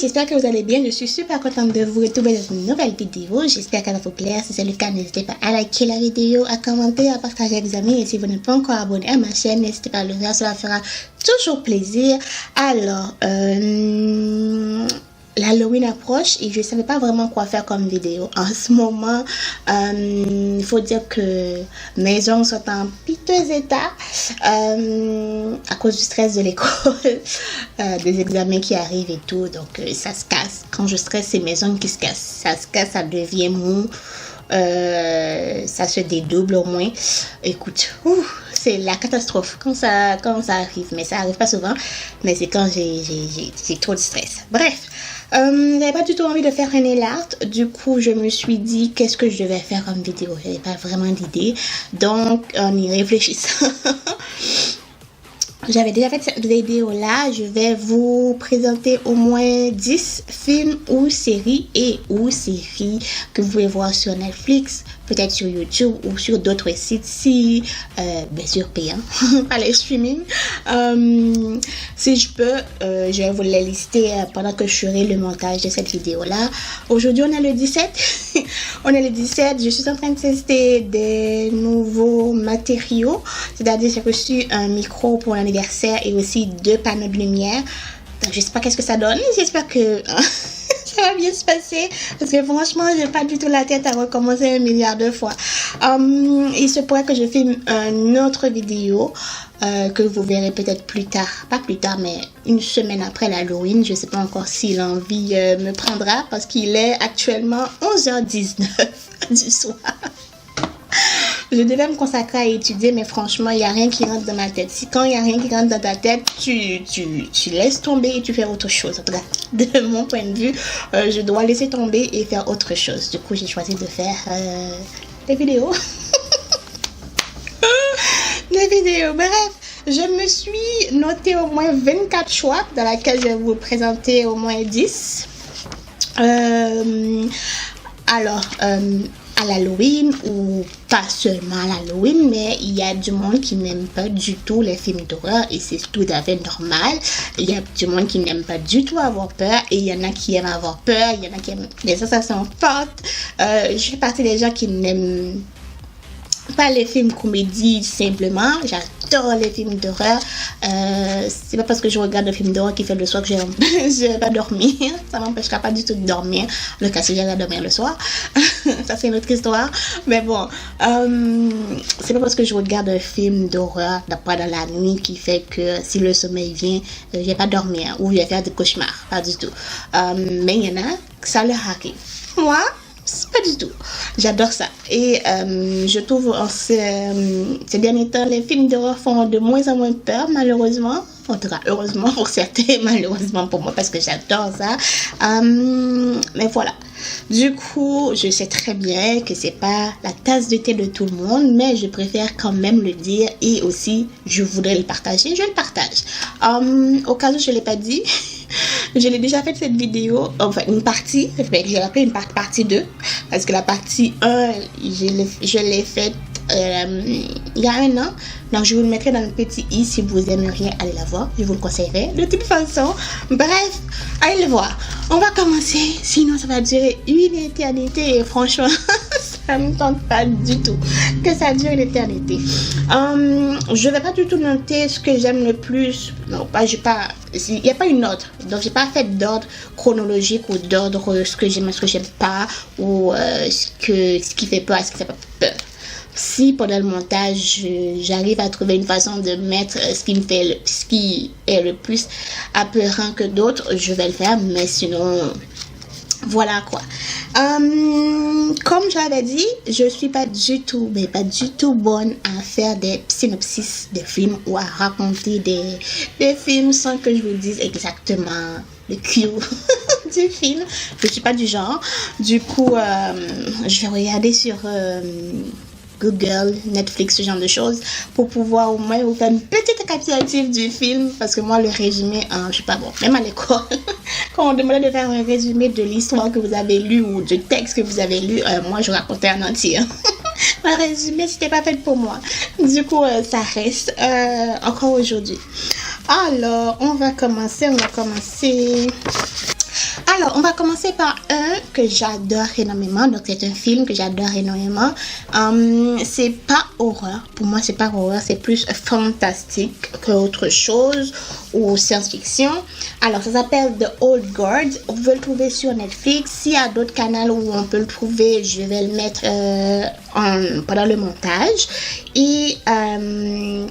j'espère que vous allez bien. Je suis super contente de vous retrouver dans une nouvelle vidéo. J'espère qu'elle va vous plaire. Si c'est le cas, n'hésitez pas à liker la vidéo, à commenter, à partager avec vos amis. Et si vous n'êtes pas encore abonné à ma chaîne, n'hésitez pas à le faire. Cela fera toujours plaisir. Alors, l'Halloween approche et je ne savais pas vraiment quoi faire comme vidéo. En ce moment, il faut dire que mes ongles sont en piteux état à cause du stress de l'école, des examens qui arrivent et tout. Donc, ça se casse. Quand je stresse, c'est mes ongles qui se cassent. Ça se casse, ça devient mou. Ça se dédouble au moins. Écoute, c'est la catastrophe quand ça arrive. Mais ça arrive pas souvent. Mais c'est quand j'ai trop de stress. Bref. J'avais pas du tout envie de faire un nail art. Du coup, je me suis dit qu'est-ce que je devais faire comme vidéo. J'avais pas vraiment d'idée. Donc, en y réfléchissant, j'avais déjà fait cette vidéo-là. Je vais vous présenter au moins 10 films ou séries que vous pouvez voir sur Netflix, peut-être sur YouTube ou sur d'autres sites si, bien sûr, payants, pas les streaming. Si je peux, je vais vous les lister pendant que je ferai le montage de cette vidéo-là. Aujourd'hui, on est le 17. On est le 17. Je suis en train de tester des nouveaux matériaux. C'est-à-dire, j'ai reçu un micro pour l'anniversaire et aussi 2 panneaux de lumière. Donc, je sais pas qu'est-ce que ça donne. J'espère que ça va bien se passer. Parce que franchement, j'ai pas du tout la tête à recommencer 1 milliard de fois. Il se pourrait que je filme une autre vidéo que vous verrez peut-être plus tard. Pas plus tard, mais une semaine après l'Halloween. Je sais pas encore si l'envie me prendra parce qu'il est actuellement 11h19 du soir. Je devais me consacrer à étudier, mais franchement, il n'y a rien qui rentre dans ma tête. Si quand il n'y a rien qui rentre dans ta tête, tu laisses tomber et tu fais autre chose. En tout cas, de mon point de vue, je dois laisser tomber et faire autre chose. Du coup, j'ai choisi de faire des vidéos. Des vidéos. Bref, je me suis noté au moins 24 choix dans lesquels je vais vous présenter au moins 10. Alors, à l'Halloween, ou pas seulement à l'Halloween, mais il y a du monde qui n'aime pas du tout les films d'horreur et c'est tout à fait normal. Il y a du monde qui n'aime pas du tout avoir peur et il y en a qui aiment avoir peur, il y en a qui aiment les sensations fortes. Je fais partie des gens qui n'aiment pas les films comédie simplement. J'adore les films d'horreur. C'est pas parce que je regarde un film d'horreur qui fait le soir que je vais pas dormir. Ça m'empêchera pas du tout de dormir. Le cas si j'allais dormir le soir. Ça c'est une autre histoire. Mais bon, c'est pas parce que je regarde un film d'horreur pendant la nuit qui fait que si le sommeil vient, je vais pas dormir ou je vais faire des cauchemars. Pas du tout. Mais il y en a que ça leur arrive. Moi, pas du tout. J'adore ça. Et je trouve en ces derniers temps, les films d'horreur font de moins en moins peur, malheureusement. En tout cas, heureusement pour certains, malheureusement pour moi, parce que j'adore ça. Mais voilà. Du coup, je sais très bien que c'est pas la tasse de thé de tout le monde, mais je préfère quand même le dire et aussi, je voudrais le partager. Je le partage. Au cas où je l'ai pas dit, je l'ai déjà fait cette vidéo, enfin une partie, je l'ai appelé une partie 2, parce que la partie 1, je l'ai faite il y a 1 an. Donc je vous le mettrai dans le petit i si vous aimeriez aller la voir. Je vous le conseillerais de toute façon. Bref, allez le voir. On va commencer, sinon ça va durer une éternité et franchement ça me tente pas du tout que ça dure une éternité. Je vais pas du tout noter ce que j'aime le plus. Non, il n'y a pas une ordre. Donc j'ai pas fait d'ordre chronologique ou d'ordre ce que j'aime, ce que j'aime pas, ou ce qui fait peur, ce qui fait pas peur. Si pendant le montage j'arrive à trouver une façon de mettre ce qui est le plus apeurant que d'autres, je vais le faire, mais sinon voilà quoi. Comme j'avais dit, je suis pas du tout bonne à faire des synopsis de films ou à raconter des films sans que je vous dise exactement le cue du film. Je suis pas du genre. Du coup, je vais regarder sur Google, Netflix, ce genre de choses, pour pouvoir au moins vous faire une petite récapitulative du film, parce que moi le résumé, je sais pas, bon, même à l'école, quand on demandait de faire un résumé de l'histoire que vous avez lu ou du texte que vous avez lu, moi je racontais en entier. Un résumé, c'était pas fait pour moi. Du coup, ça reste encore aujourd'hui. Alors, on va commencer. Alors, on va commencer par un que j'adore énormément. Donc, c'est un film que j'adore énormément. C'est pas horreur. Pour moi, c'est pas horreur. C'est plus fantastique qu'autre chose ou science-fiction. Alors, ça s'appelle The Old Guard. Vous pouvez le trouver sur Netflix. S'il y a d'autres canaux où on peut le trouver, je vais le mettre pendant le montage. Et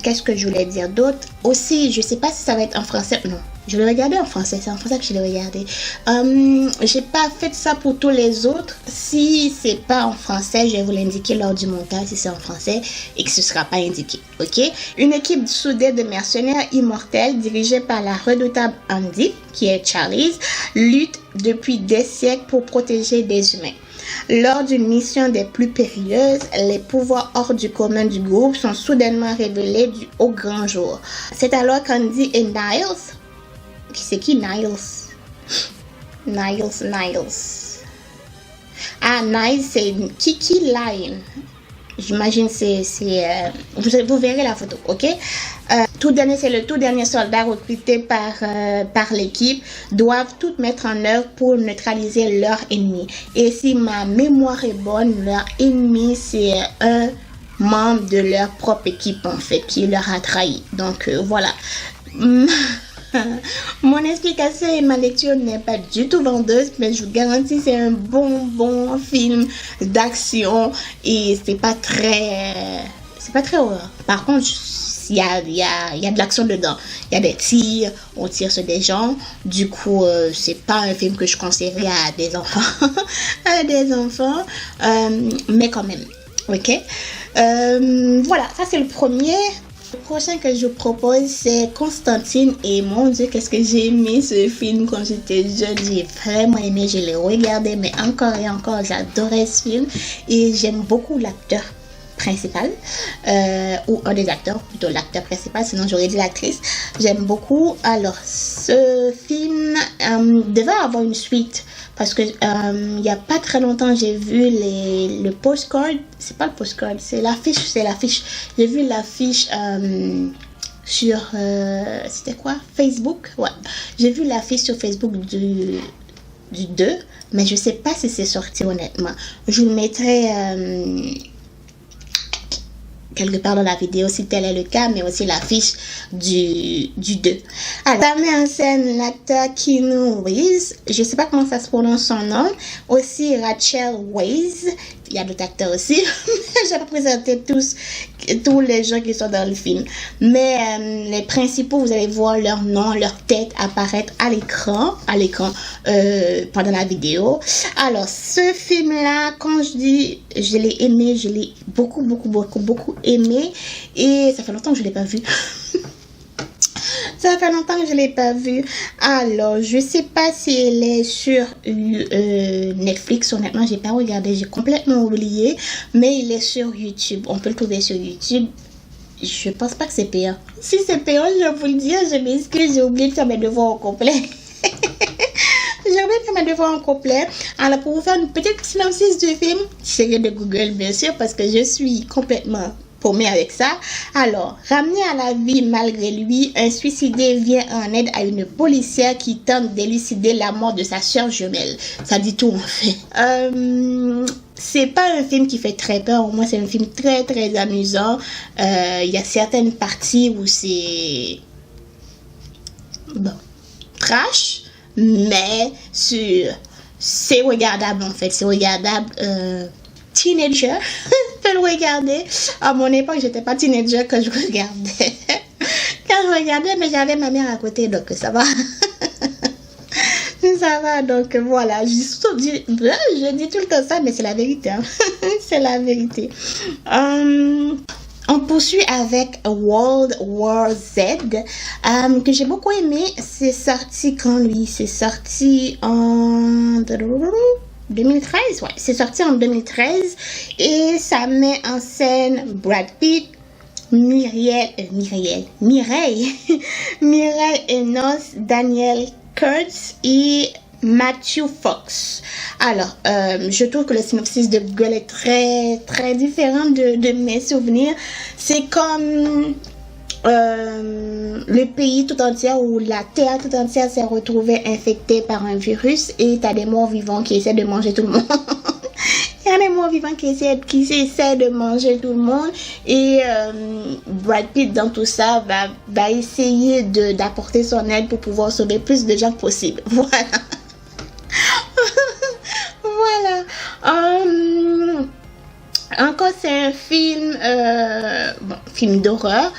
qu'est-ce que je voulais dire d'autre? Aussi, je sais pas si ça va être en français. Non. Je l'ai regardé en français, c'est en français que je l'ai regardé. J'ai pas fait ça pour tous les autres. Si c'est pas en français, je vais vous l'indiquer lors du montage si c'est en français et que ce sera pas indiqué, ok? Une équipe soudée de mercenaires immortels dirigée par la redoutable Andy, qui est Charlize, lutte depuis des siècles pour protéger des humains. Lors d'une mission des plus périlleuses, les pouvoirs hors du commun du groupe sont soudainement révélés au grand jour. C'est alors qu'Andy et Niles... C'est qui Niles? Niles. Ah, Niles, c'est Kiki Lion. J'imagine vous verrez la photo, ok? C'est le tout dernier soldat recruté par l'équipe, doivent tout mettre en œuvre pour neutraliser leur ennemi. Et si ma mémoire est bonne, leur ennemi, c'est un membre de leur propre équipe, en fait, qui leur a trahi. Donc, voilà. Mon explication et ma lecture n'est pas du tout vendeuse, mais je vous garantis c'est un bon film d'action et c'est pas très horreur. Par contre, il y a de l'action dedans, il y a des tirs, on tire sur des gens. Du coup, c'est pas un film que je conseillerais à des enfants, mais quand même, ok. Voilà, ça c'est le premier. Le prochain que je vous propose, c'est Constantine. Et mon Dieu, qu'est-ce que j'ai aimé ce film quand j'étais jeune. J'ai vraiment aimé, je l'ai regardé, mais encore et encore, j'adorais ce film. Et j'aime beaucoup l'acteur principal, ou un des acteurs, plutôt l'acteur principal, sinon j'aurais dit l'actrice. J'aime beaucoup. Alors, ce film devait avoir une suite. Parce que il y a pas très longtemps, j'ai vu le postcard. C'est pas le postcard, c'est l'affiche. J'ai vu l'affiche sur c'était quoi? Facebook. Ouais. J'ai vu l'affiche sur Facebook du 2, mais je sais pas si c'est sorti honnêtement. Je vous le mettrai quelque part dans la vidéo si tel est le cas, mais aussi l'affiche du 2. Alors, ça met en scène l'acteur Keanu Reeves, je sais pas comment ça se prononce son nom, aussi Rachel Weisz, il y a d'autres acteurs aussi, je vais pas présenter tous les gens qui sont dans le film, mais les principaux, vous allez voir leur nom, leur tête apparaître à l'écran pendant la vidéo. Alors, ce film-là, quand je dis je l'ai aimé, je l'ai beaucoup aimé, et ça fait longtemps que je l'ai pas vu. Ça fait longtemps que je l'ai pas vu. Alors, je sais pas si elle est sur Netflix. Honnêtement, j'ai pas regardé, j'ai complètement oublié. Mais il est sur YouTube. On peut le trouver sur YouTube. Je pense pas que c'est payant. Si c'est payant, je vais vous le dire. Je m'excuse, j'ai oublié de faire mes devoirs au complet. J'ai oublié de faire mes devoirs au complet. Alors, pour vous faire une petite synopsis du film, c'est de Google, bien sûr, parce que je suis complètement paumé avec ça. Alors, ramené à la vie malgré lui, un suicidé vient en aide à une policière qui tente d'élucider la mort de sa soeur jumelle. Ça dit tout en fait. C'est pas un film qui fait très peur, au moins c'est un film très amusant. Il y a certaines parties où c'est trash, mais c'est regardable en fait, c'est regardable. Teenager peut le regarder. À mon époque, j'étais pas teenager quand je regardais. Mais j'avais ma mère à côté, donc ça va. Ça va, donc voilà. Je dis tout le temps ça, mais c'est la vérité. Hein. C'est la vérité. On poursuit avec World War Z, que j'ai beaucoup aimé. C'est sorti quand lui? C'est sorti en 2013, ouais, c'est sorti en 2013 et ça met en scène Brad Pitt, Mireille Enos, Daniel Kurtz et Matthew Fox. Alors, je trouve que le synopsis de Google est très différent de mes souvenirs. C'est comme le pays tout entier ou la terre tout entière s'est retrouvée infectée par un virus et t'as des morts vivants qui essaient de manger tout le monde. Il y a des morts vivants qui essaient de manger tout le monde et Brad Pitt dans tout ça va essayer d'apporter son aide pour pouvoir sauver plus de gens que possible. Voilà. Voilà. Encore c'est un film, film d'horreur,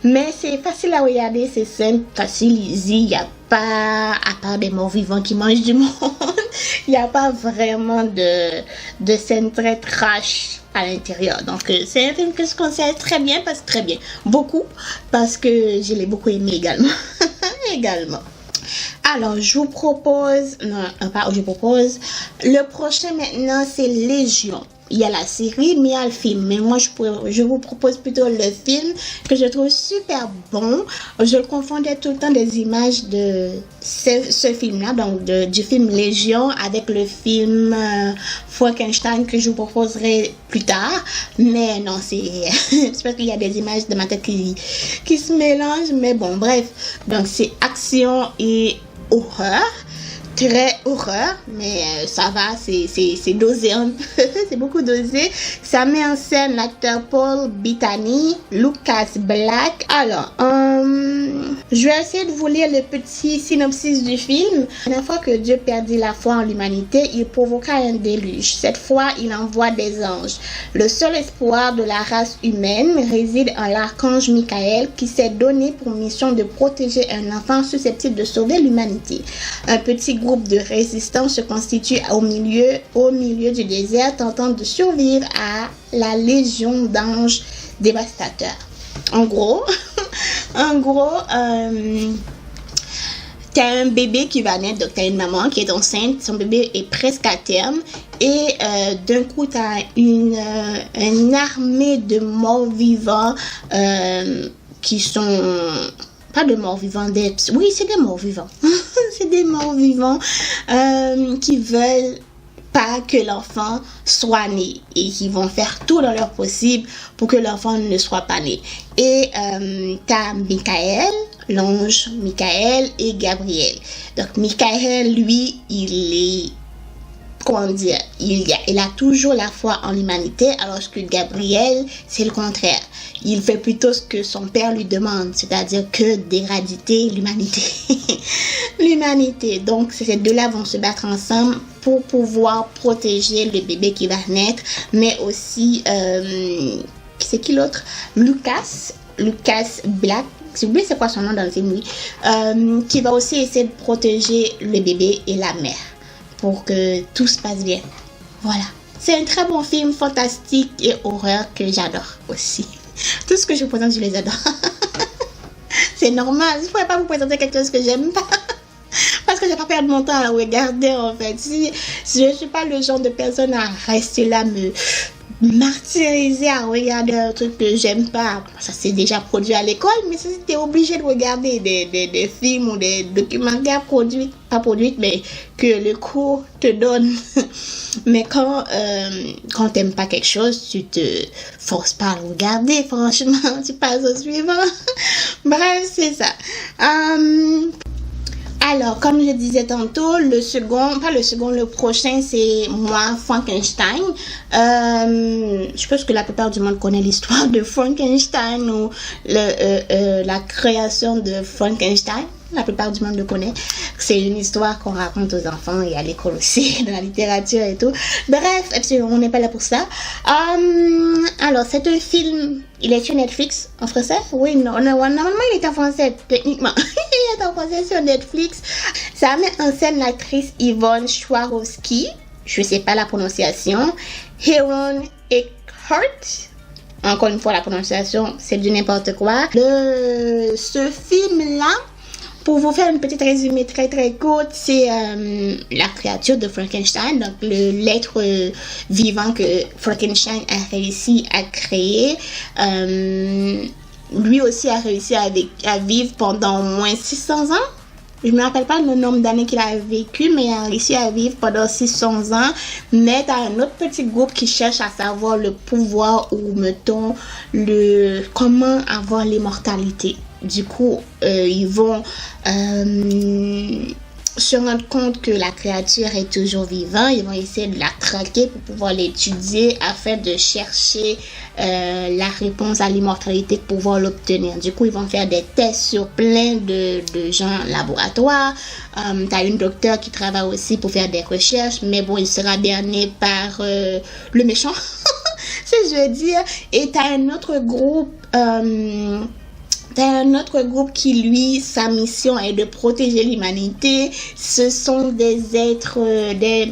mais c'est facile à regarder, c'est simple, facile, easy, il n'y a pas, à part des morts vivants qui mangent du monde, il n'y a pas vraiment de scène très trash à l'intérieur. Donc c'est un film que je conseille très bien, beaucoup, parce que je l'ai beaucoup aimé également. Alors, je vous propose, le prochain maintenant, c'est Légion. Il y a la série, mais il y a le film. Mais moi, je vous propose plutôt le film que je trouve super bon. Je confondais tout le temps des images de ce film-là, donc du film Légion avec le film Frankenstein que je vous proposerai plus tard. Mais non, c'est parce qu'il y a des images de ma tête qui se mélangent. Mais bon, bref. Donc, c'est action et horreur. Très horreur, mais ça va, c'est dosé un peu, c'est beaucoup dosé. Ça met en scène l'acteur Paul Bettany, Lucas Black. Alors, je vais essayer de vous lire le petit synopsis du film. Une fois que Dieu perdit la foi en l'humanité, il provoqua un déluge. Cette fois, il envoie des anges. Le seul espoir de la race humaine réside en l'archange Michael qui s'est donné pour mission de protéger un enfant susceptible de sauver l'humanité. Un petit groupe de résistants se constitue au milieu du désert, tentant de survivre à la légion d'anges dévastateurs. En gros, t'as un bébé qui va naître, donc t'as une maman qui est enceinte, son bébé est presque à terme et d'un coup t'as une armée de morts vivants qui sont pas de morts vivants, oui, c'est des morts vivants. C'est des morts vivants qui veulent pas que l'enfant soit né et qui vont faire tout dans leur possible pour que l'enfant ne soit pas né. Et t'as Michael, l'ange Michael et Gabriel. Donc Michael, lui, il a toujours la foi en l'humanité, alors que Gabriel, c'est le contraire. Il fait plutôt ce que son père lui demande, c'est-à-dire que d'éradiquer l'humanité. Donc, ces deux-là vont se battre ensemble pour pouvoir protéger le bébé qui va naître, mais aussi, c'est qui l'autre? Lucas Black. J'ai oublié c'est quoi son nom dans le film, oui. Qui va aussi essayer de protéger le bébé et la mère pour que tout se passe bien. Voilà. C'est un très bon film, fantastique et horreur que j'adore aussi. Tout ce que je vous présente, je les adore. C'est normal. Je ne pourrais pas vous présenter quelque chose que j'aime pas. Parce que je ne vais pas perdre mon temps à regarder, en fait. Si je ne suis pas le genre de personne à rester là, me martyriser à regarder un truc que j'aime pas. Ça s'est déjà produit à l'école, mais si tu es obligé de regarder des films ou des documentaires pas produits, mais que le cours te donne. Mais quand t'aimes pas quelque chose, tu te forces pas à le regarder, franchement, tu passes au suivant. Bref, c'est ça. Alors, comme je disais tantôt, le prochain, c'est moi, Frankenstein. Je pense que la plupart du monde connaît l'histoire de Frankenstein ou la création de Frankenstein. La plupart du monde le connaît. C'est une histoire qu'on raconte aux enfants et à l'école aussi, dans la littérature et tout. Bref, on n'est pas là pour ça. Alors, c'est un film, il est sur Netflix en français? Oui, non, normalement il est en français, techniquement. Il est en français sur Netflix. Ça met en scène l'actrice Yvonne Swarovski, je sais pas la prononciation, Heron Eckhart. Encore une fois, la prononciation, c'est du n'importe quoi. Ce film-là, pour vous faire une petite résumé très très courte, c'est la créature de Frankenstein, donc l'être vivant que Frankenstein a réussi à créer. Lui aussi a réussi à vivre pendant au moins 600 ans. je me rappelle pas le nombre d'années qu'il a vécu, mais il a réussi à vivre pendant 600 ans. Mais t'as un autre petit groupe qui cherche à savoir le pouvoir ou, mettons, comment avoir l'immortalité. Du coup, ils vont se rendre compte que la créature est toujours vivante. Ils vont essayer de la traquer pour pouvoir l'étudier afin de chercher la réponse à l'immortalité pour pouvoir l'obtenir. Du coup, ils vont faire des tests sur plein de gens en laboratoire. T'as une docteure qui travaille aussi pour faire des recherches, mais bon, il sera berné par le méchant, si je veux dire. Et t'as un autre groupe... T'as un autre groupe qui, lui, sa mission est de protéger l'humanité. Ce sont des êtres, des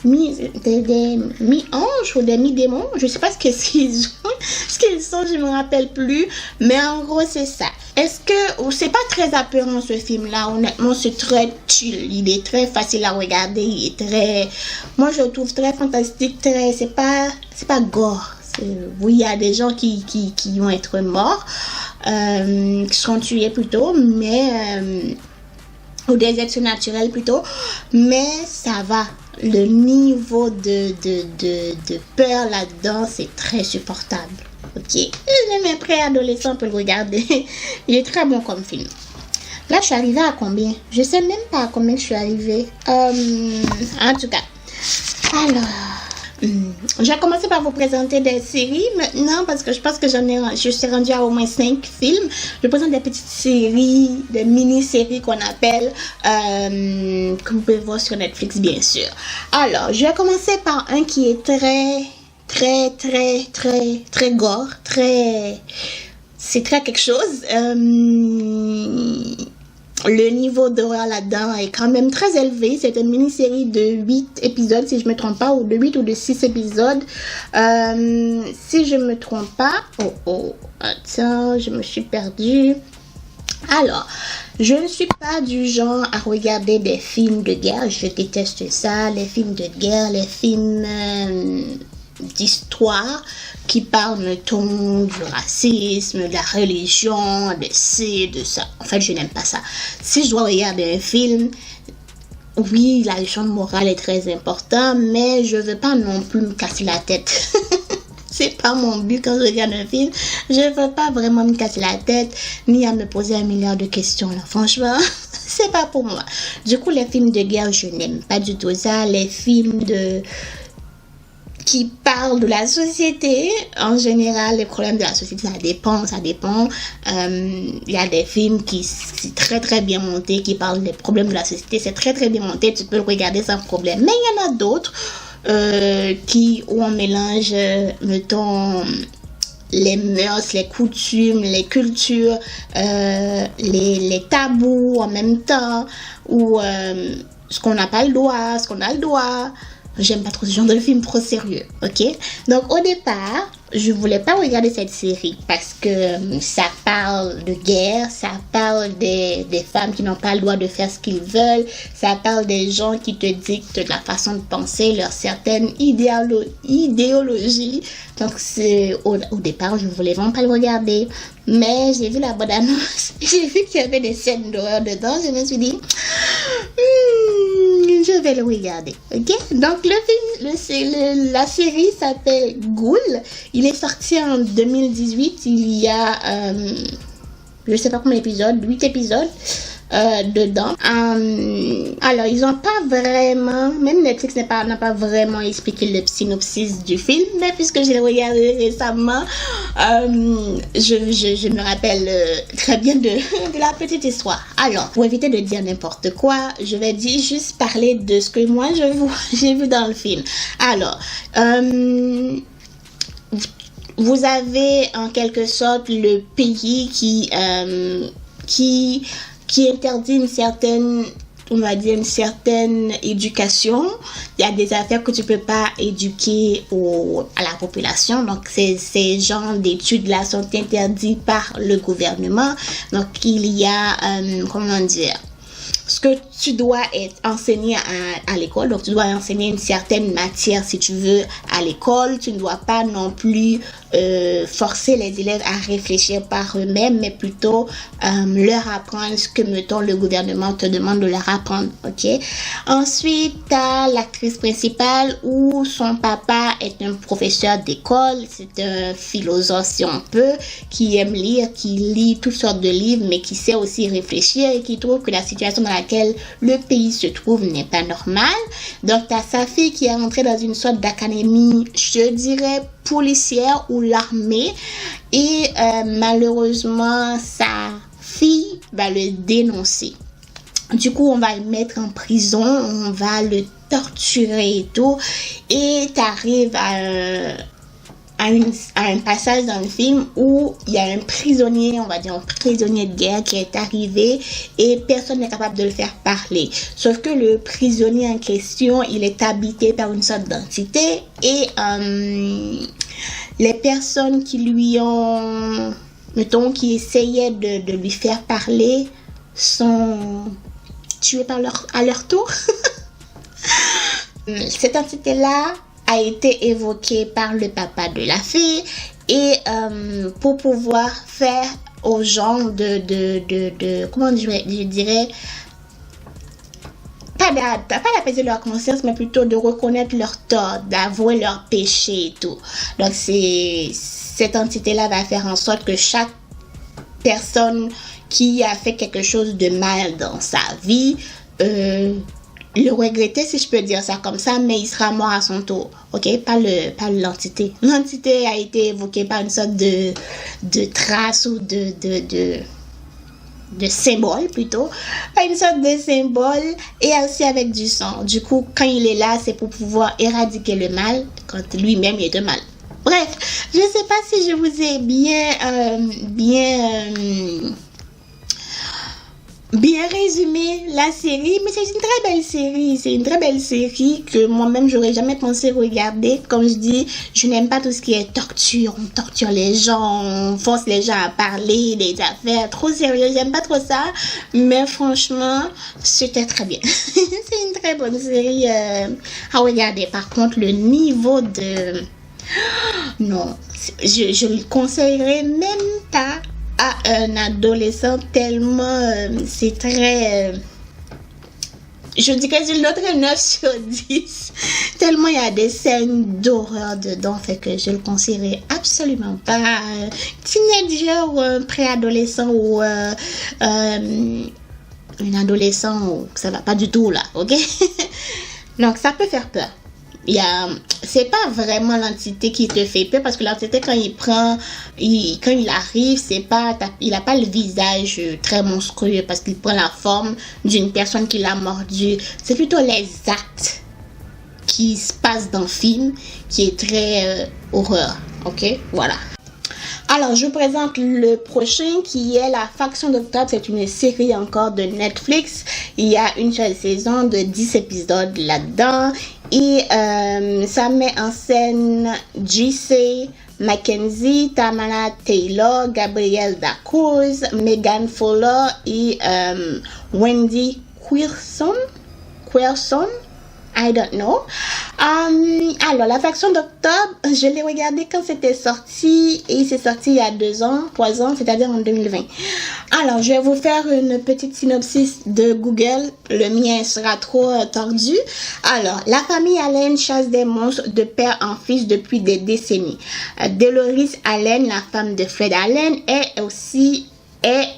mi-anges ou des mi-démons. Je sais pas ce qu'ils sont, je me rappelle plus. Mais en gros, c'est ça. Est-ce que, c'est pas très apeurant ce film-là, honnêtement, c'est très chill. Il est très facile à regarder. Il est très, moi je le trouve très fantastique, c'est pas gore. Oui, il y a des gens qui vont être morts, qui seront tués plutôt, mais ou des êtres naturels plutôt, mais ça va. Le niveau de peur là-dedans, c'est très supportable. Ok, même un préadolescent peut le regarder. Il est très bon comme film. Là, je suis arrivée à combien? Je sais même pas à combien je suis arrivée. En tout cas, alors. Je vais commencer par vous présenter des séries maintenant parce que je pense que je suis rendue à au moins 5 films. Je présente des petites séries, des mini-séries qu'on appelle, que vous pouvez voir sur Netflix bien sûr. Alors, je vais commencer par un qui est très gore, c'est très quelque chose. Le niveau d'horreur là-dedans est quand même très élevé. C'est une mini-série de 8 épisodes, si je ne me trompe pas, ou de 8 ou de 6 épisodes. Si je ne me trompe pas... Attends, je me suis perdue. Alors, je ne suis pas du genre à regarder des films de guerre. Je déteste ça, les films de guerre, les films d'histoire qui parlent, mettons, du racisme, de la religion, de ça. En fait, je n'aime pas ça. Si je dois regarder un film, oui, la leçon morale est très importante, mais je veux pas non plus me casser la tête. C'est pas mon but quand je regarde un film. Je veux pas vraiment me casser la tête, ni à me poser 1 milliard de questions, là. Franchement, c'est pas pour moi. Du coup, les films de guerre, je n'aime pas du tout ça. Les films qui parle de la société, en général, les problèmes de la société, ça dépend. Il y a des films qui sont très bien montés, qui parlent des problèmes de la société, c'est très bien monté, tu peux le regarder sans problème. Mais il y en a d'autres où on mélange, mettons, les mœurs, les coutumes, les cultures, les tabous en même temps, ou ce qu'on n'a pas le droit, ce qu'on a le droit. J'aime pas trop ce genre de film trop sérieux, ok? Donc au départ, je voulais pas regarder cette série parce que ça parle de guerre, ça parle des femmes qui n'ont pas le droit de faire ce qu'ils veulent, ça parle des gens qui te dictent la façon de penser, leur certaine idéologie. Donc au départ, je voulais vraiment pas le regarder, mais j'ai vu la bande-annonce, j'ai vu qu'il y avait des scènes d'horreur dedans, je me suis dit... je vais le regarder, ok? Donc la série s'appelle Ghoul. Il est sorti en 2018. Il y a je sais pas combien d'épisodes, 8 épisodes dedans. Alors ils ont pas vraiment, même Netflix n'a pas vraiment expliqué le synopsis du film, mais puisque je l'ai regardé récemment, je me rappelle très bien de la petite histoire. Alors, pour éviter de dire n'importe quoi, je vais juste parler de ce que moi j'ai vu dans le film. Alors, vous avez en quelque sorte le pays qui interdit une certaine éducation. Il y a des affaires que tu peux pas éduquer à la population. Donc, ces genres d'études-là sont interdits par le gouvernement. Donc, il y a, ce que tu dois être enseigné à l'école. Donc, tu dois enseigner une certaine matière si tu veux à l'école. Tu ne dois pas non plus forcer les élèves à réfléchir par eux-mêmes, mais plutôt leur apprendre ce que, mettons, le gouvernement te demande de leur apprendre. Ok. Ensuite, tu as l'actrice principale où son papa est un professeur d'école. C'est un philosophe, si on peut, qui aime lire, qui lit toutes sortes de livres, mais qui sait aussi réfléchir et qui trouve que la situation dans laquelle le pays se trouve n'est pas normale. Donc, tu as sa fille qui est rentrée dans une sorte d'académie, je dirais, policière ou l'armée. Et malheureusement, sa fille va le dénoncer. Du coup, on va le mettre en prison, on va le torturer et tout. Et tu arrives à un passage dans le film où il y a un prisonnier, on va dire un prisonnier de guerre qui est arrivé et personne n'est capable de le faire parler. Sauf que le prisonnier en question, il est habité par une sorte d'entité et les personnes qui lui ont, mettons, qui essayaient de lui faire parler sont tuées à leur tour. Cette entité-là a été évoquée par le papa de la fille et pour pouvoir faire aux gens comment je dirais, pas d'apaiser leur conscience, mais plutôt de reconnaître leur tort, d'avouer leur péché et tout. Donc cette entité-là va faire en sorte que chaque personne qui a fait quelque chose de mal dans sa vie le regretter, si je peux dire ça comme ça, mais il sera mort à son tour, ok? Pas l'entité. L'entité a été évoquée par une sorte de trace ou de symbole plutôt, une sorte de symbole et aussi avec du sang. Du coup, quand il est là, c'est pour pouvoir éradiquer le mal quand lui-même est de mal. Bref, je sais pas si je vous ai bien résumé la série, mais c'est une très belle série. C'est une très belle série que moi-même j'aurais jamais pensé regarder. Comme je dis, je n'aime pas tout ce qui est torture. On torture les gens, on force les gens à parler des affaires trop sérieuses. J'aime pas trop ça, mais franchement, c'était très bien. C'est une très bonne série à regarder. Par contre, le niveau de... Non, je le conseillerais même pas à un adolescent tellement c'est très je dirais une autre 9 sur 10 tellement il y a des scènes d'horreur dedans, fait que je le conseillerais absolument pas à un teenager ou un préadolescent ou un adolescent où ça va pas du tout là, ok? Donc ça peut faire peur. C'est pas vraiment l'entité qui te fait peur, parce que l'entité quand il arrive, il a pas le visage très monstrueux parce qu'il prend la forme d'une personne qui l'a mordu. C'est plutôt les actes qui se passent dans le film qui est très horreur, ok? Voilà. Alors, je vous présente le prochain qui est La Faction d'Octobre. C'est une série encore de Netflix. Il y a une seule saison de 10 épisodes là-dedans. Et ça met en scène J.C. Mackenzie, Tamara Taylor, Gabrielle Dacruz, Megan Fowler et Wendy Quirson. I don't know. Alors, La Faction d'Octobre, je l'ai regardé quand c'était sorti et c'est sorti il y a 3 ans, c'est-à-dire en 2020. Alors, je vais vous faire une petite synopsis de Google. Le mien sera trop tordu. Alors, la famille Allen chasse des monstres de père en fils depuis des décennies. Dolores Allen, la femme de Fred Allen, est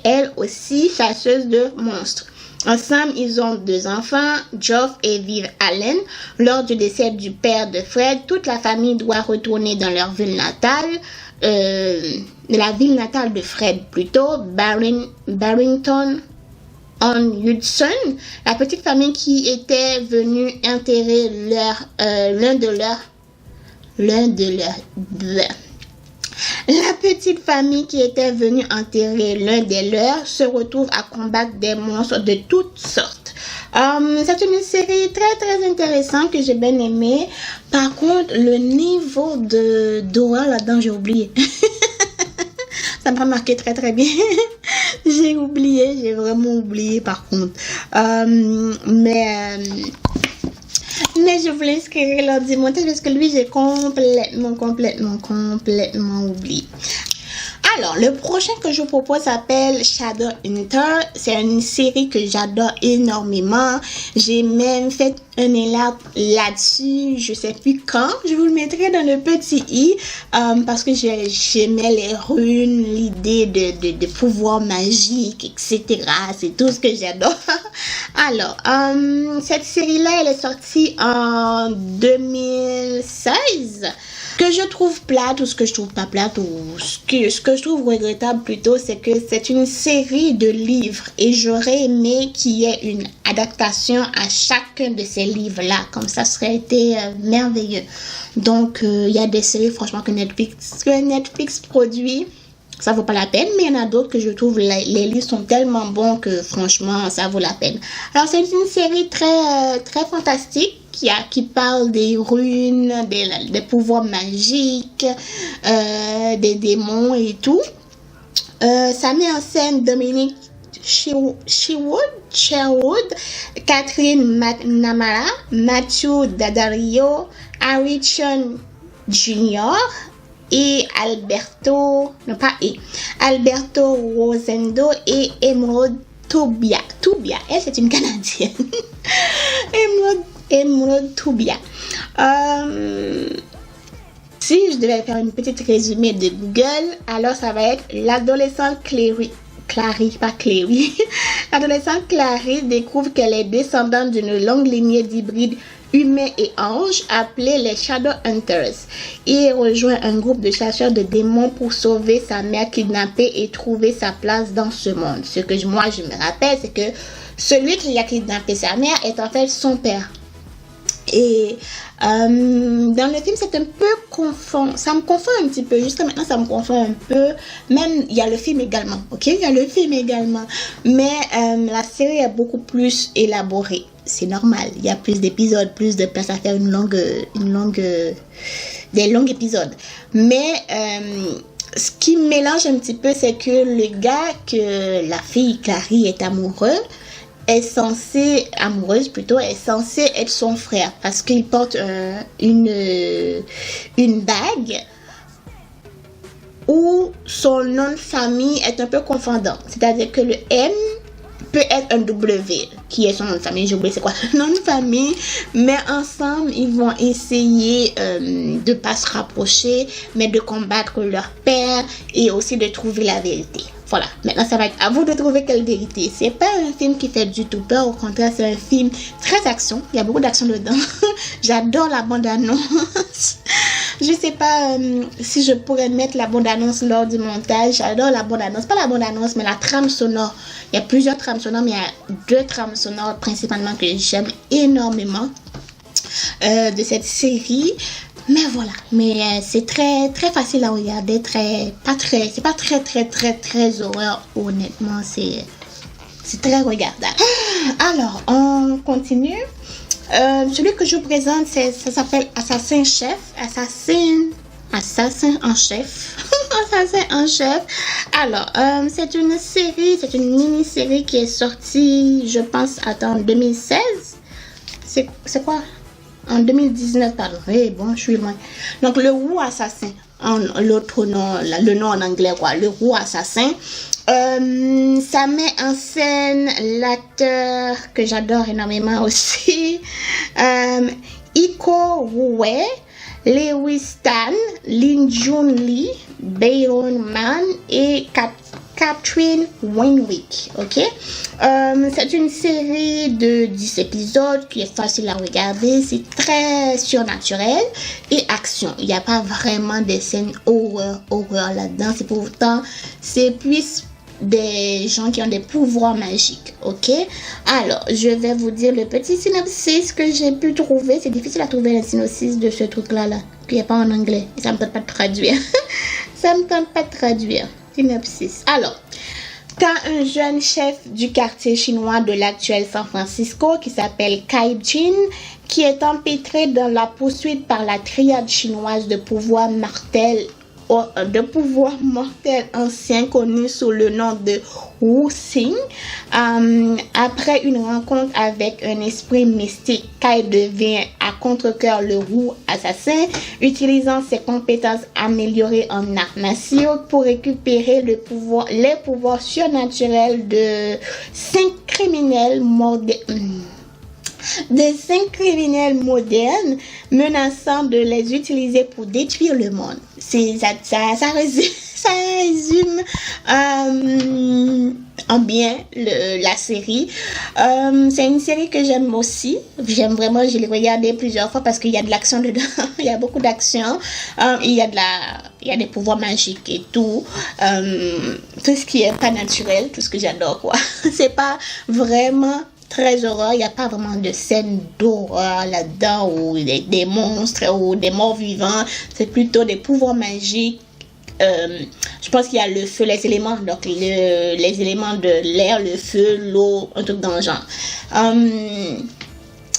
elle aussi chasseuse de monstres. Ensemble, ils ont 2 enfants, Geoff et Viv Allen. Lors du décès du père de Fred, toute la famille doit retourner dans leur ville natale, la ville natale de Fred plutôt, Barrington on Hudson. La petite famille qui était venue enterrer l'un de leurs La petite famille qui était venue enterrer l'un des leurs se retrouve à combattre des monstres de toutes sortes. C'est une série très très intéressante que j'ai bien aimée. Par contre, le niveau d'horreur là-dedans, j'ai oublié. Ça m'a marqué très très bien. J'ai vraiment oublié par contre. Mais je voulais inscrire l'ordre du montage parce que lui, j'ai complètement oublié. Alors, le prochain que je vous propose s'appelle Shadowhunter. C'est une série que j'adore énormément. J'ai même fait un élab là-dessus. Je sais plus quand. Je vous le mettrai dans le petit i parce que j'aimais les runes, l'idée de pouvoirs magiques, etc. C'est tout ce que j'adore. Alors, cette série-là, elle est sortie en 2016. Que je trouve plate ou ce que je trouve pas plate ou ce que je trouve regrettable plutôt, c'est que c'est une série de livres et j'aurais aimé qu'il y ait une adaptation à chacun de ces livres-là, comme ça serait été merveilleux. Donc il y a des séries franchement que Netflix produit, ça vaut pas la peine, mais il y en a d'autres que je trouve les livres sont tellement bons que franchement ça vaut la peine. Alors c'est une série très fantastique qui parle des runes, des pouvoirs magiques, des démons et tout. Ça met en scène Dominic Sherwood, Catherine McNamara, Matthew Daddario, Harry Chun Jr. et Alberto Rosendo et Emerald Toubia, elle c'est une Canadienne. Emerald Toubia. Si je devais faire une petite résumé de Google, alors ça va être l'adolescente l'adolescente Clary découvre qu'elle est descendante d'une longue lignée d'hybrides humains et anges appelés les Shadowhunters et rejoint un groupe de chasseurs de démons pour sauver sa mère kidnappée et trouver sa place dans ce monde. Ce que moi je me rappelle, c'est que celui qui a kidnappé sa mère est en fait son père. Et dans le film, c'est un peu confond. Ça me confond un petit peu. Jusqu'à maintenant, ça me confond un peu. Même, il y a le film également. Ok, il y a le film également. Mais la série est beaucoup plus élaborée. C'est normal. Il y a plus d'épisodes, plus de place à faire des longs épisodes. Mais ce qui mélange un petit peu, c'est que le gars que la fille Clary est est censée être son frère parce qu'il porte une bague où son nom de famille est un peu confondant. C'est-à-dire que le M peut être un W qui est son nom de famille. J'ai oublié c'est quoi le nom de famille, mais ensemble ils vont essayer de pas se rapprocher, mais de combattre leur père et aussi de trouver la vérité. Voilà, maintenant ça va être à vous de trouver quelle vérité. C'est pas un film qui fait du tout peur, au contraire c'est un film très action, il y a beaucoup d'action dedans. J'adore la bande-annonce. Je sais pas si je pourrais mettre la bande-annonce lors du montage. J'adore la bande-annonce, pas la bande-annonce mais la trame sonore. Il y a plusieurs trames sonores mais il y a 2 trames sonores principalement que j'aime énormément de cette série. Mais voilà, c'est très facile à regarder, c'est pas très horreur, honnêtement, c'est très regardable. Alors, on continue. Celui que je vous présente, ça s'appelle Assassin en chef. Alors, c'est une mini-série qui est sortie, je pense, en 2016. C'est quoi? En 2019, pardon. Eh bon, je suis loin. Donc, le roux assassin, l'autre nom, le nom en anglais, quoi. Le roux assassin. Ça met en scène l'acteur que j'adore énormément aussi. Iko Uwais, Lewis Tan, Lin Jun Lee, Byron Man et Catherine Winwick, ok. C'est une série de 10 épisodes qui est facile à regarder, c'est très surnaturel et action. Il n'y a pas vraiment des scènes horreur là-dedans, c'est plus des gens qui ont des pouvoirs magiques, ok. Alors, je vais vous dire le petit synopsis que j'ai pu trouver. C'est difficile à trouver le synopsis de ce truc-là, qui n'est pas en anglais. Ça me tente pas de traduire. Synopsis. Alors, t'as un jeune chef du quartier chinois de l'actuel San Francisco qui s'appelle Kai Jin, qui est empêtré dans la poursuite par la triade chinoise de pouvoir mortel de pouvoir mortel ancien connu sous le nom de Wu Xing. Après une rencontre avec un esprit mystique, Kai devient à contre-cœur le Wu assassin, utilisant ses compétences améliorées en arts martiaux pour récupérer les pouvoirs surnaturels de 5 criminels modernes menaçant de les utiliser pour détruire le monde. Ça résume en bien la série. C'est une série que j'aime aussi. J'aime vraiment, je l'ai regardée plusieurs fois parce qu'il y a de l'action dedans. Il y a beaucoup d'action. Il y a des pouvoirs magiques et tout. Tout ce qui est pas naturel, tout ce que j'adore, quoi. C'est pas vraiment très horreur, il n'y a pas vraiment de scène d'horreur là-dedans ou des monstres ou des morts vivants, c'est plutôt des pouvoirs magiques. Je pense qu'il y a le feu, les éléments, donc les éléments de l'air, le feu, l'eau, un truc dans le genre.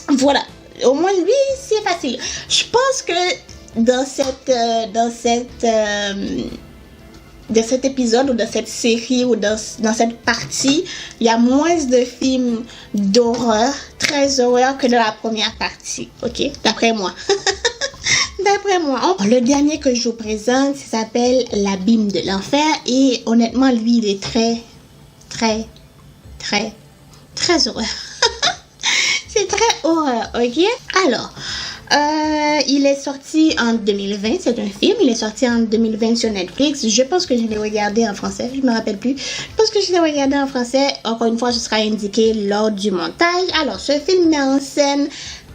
Voilà, au moins lui c'est facile. Je pense que dans cet épisode ou dans cette série ou dans cette partie, il y a moins de films d'horreur, très horreur que dans la première partie, ok, d'après moi. D'après moi. Le dernier que je vous présente, ça s'appelle L'Abîme de l'Enfer et honnêtement, lui, il est très horreur. C'est très horreur, ok? Alors, il est sorti en 2020, c'est un film, il est sorti en 2020 sur Netflix. Je pense que je l'ai regardé en français, je me rappelle plus. Je pense que je l'ai regardé en français, encore une fois, ce sera indiqué lors du montage. Alors, ce film met en scène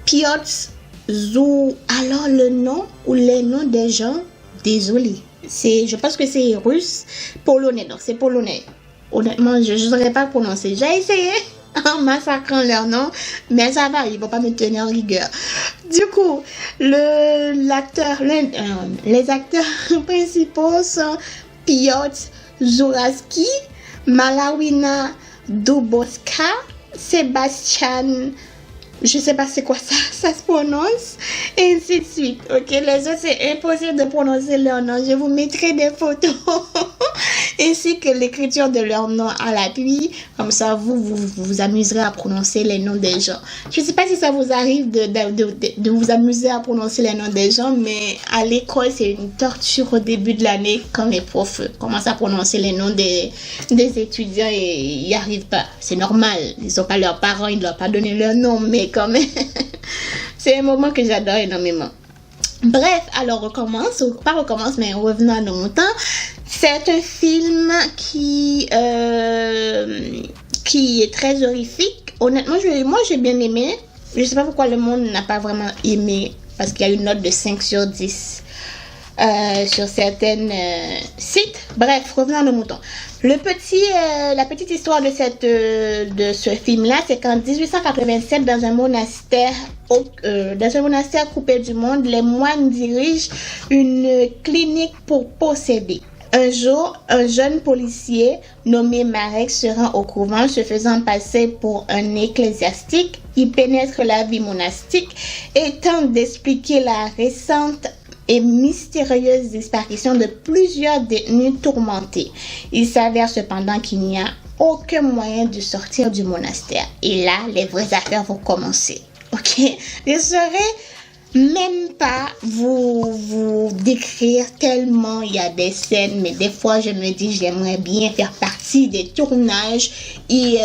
Piotr Zou. Alors, le nom ou les noms des gens, désolé. Je pense que c'est russe, polonais, donc c'est polonais. Honnêtement, je ne saurais pas prononcer. J'ai essayé en massacrant leur nom, mais ça va, ils ne vont pas me tenir en rigueur. Du coup, les acteurs principaux sont Piotr Zuraski, Malawina Dubowska, Sébastien, je sais pas c'est quoi ça se prononce, et ainsi de suite. Ok, les autres c'est impossible de prononcer leur nom. Je vous mettrai des photos ainsi que l'écriture de leur nom à l'appui. Comme ça, vous amuserez à prononcer les noms des gens. Je sais pas si ça vous arrive de vous amuser à prononcer les noms des gens, mais à l'école, c'est une torture au début de l'année quand les profs commencent à prononcer les noms des étudiants et ils n'y arrivent pas. C'est normal. Ils n'ont pas leurs parents, ils ne doivent pas donner leur nom, mais quand même, c'est un moment que j'adore énormément. Bref, alors recommence, mais revenons à nos moutons. C'est un film qui est très horrifique. Honnêtement, moi j'ai bien aimé. Je sais pas pourquoi le monde n'a pas vraiment aimé, parce qu'il y a une note de 5 sur 10 sur certains sites. Bref, revenons à nos moutons. La petite histoire de ce film-là, c'est qu'en 1887, dans un monastère coupé du monde, les moines dirigent une clinique pour posséder. Un jour, un jeune policier nommé Marek se rend au couvent, se faisant passer pour un ecclésiastique. Il pénètre la vie monastique et tente d'expliquer la récente et mystérieuse disparition de plusieurs détenus tourmentés. Il s'avère cependant qu'il n'y a aucun moyen de sortir du monastère. Et là, les vraies affaires vont commencer. Ok? Je ne saurais même pas vous décrire tellement il y a des scènes, mais des fois je me dis j'aimerais bien faire partie des tournages et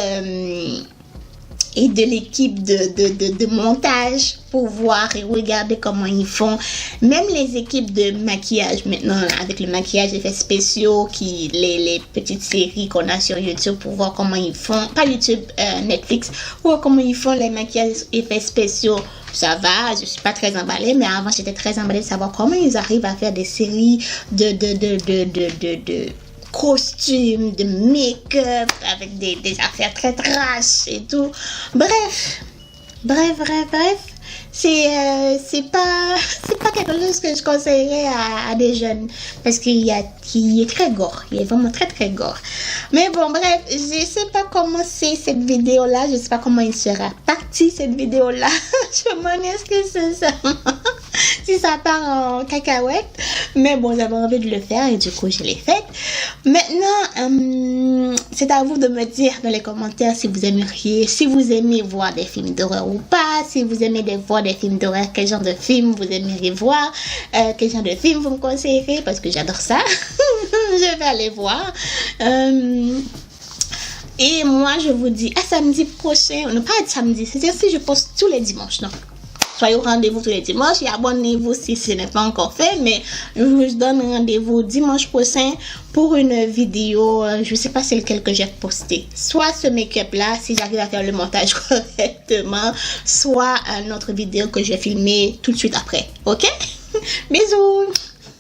de l'équipe de montage pour voir et regarder comment ils font. Même les équipes de maquillage maintenant, avec le maquillage effets spéciaux, les petites séries qu'on a sur YouTube pour voir comment ils font, pas YouTube, Netflix, pour voir comment ils font les maquillages effets spéciaux. Ça va, je suis pas très emballée, mais avant j'étais très emballée de savoir comment ils arrivent à faire des séries de costumes, de make-up, avec des affaires très trash et tout. Bref. C'est pas quelque chose que je conseillerais à des jeunes, parce qu'il est très gore, il est vraiment très gore. Mais bon, bref, je sais pas comment c'est cette vidéo là, je sais pas comment il sera parti cette vidéo là. Je m'en excuse sincèrement si ça part en cacahuète, Mais bon, j'avais envie de le faire et du coup, je l'ai fait. Maintenant, c'est à vous de me dire dans les commentaires si vous aimez voir des films d'horreur ou pas, si vous aimez voir des films d'horreur, quel genre de film vous aimeriez voir, quel genre de film vous me conseillerez, parce que j'adore ça. Je vais aller voir. Et moi, je vous dis à samedi prochain. Non, pas samedi, c'est-à-dire si je poste tous les dimanches, non. Soyez au rendez-vous tous les dimanches et abonnez-vous si ce n'est pas encore fait. Mais je vous donne rendez-vous dimanche prochain pour une vidéo. Je ne sais pas c'est lequel que j'ai posté. Soit ce make-up là, si j'arrive à faire le montage correctement, soit une autre vidéo que je vais filmer tout de suite après. Ok? Bisous!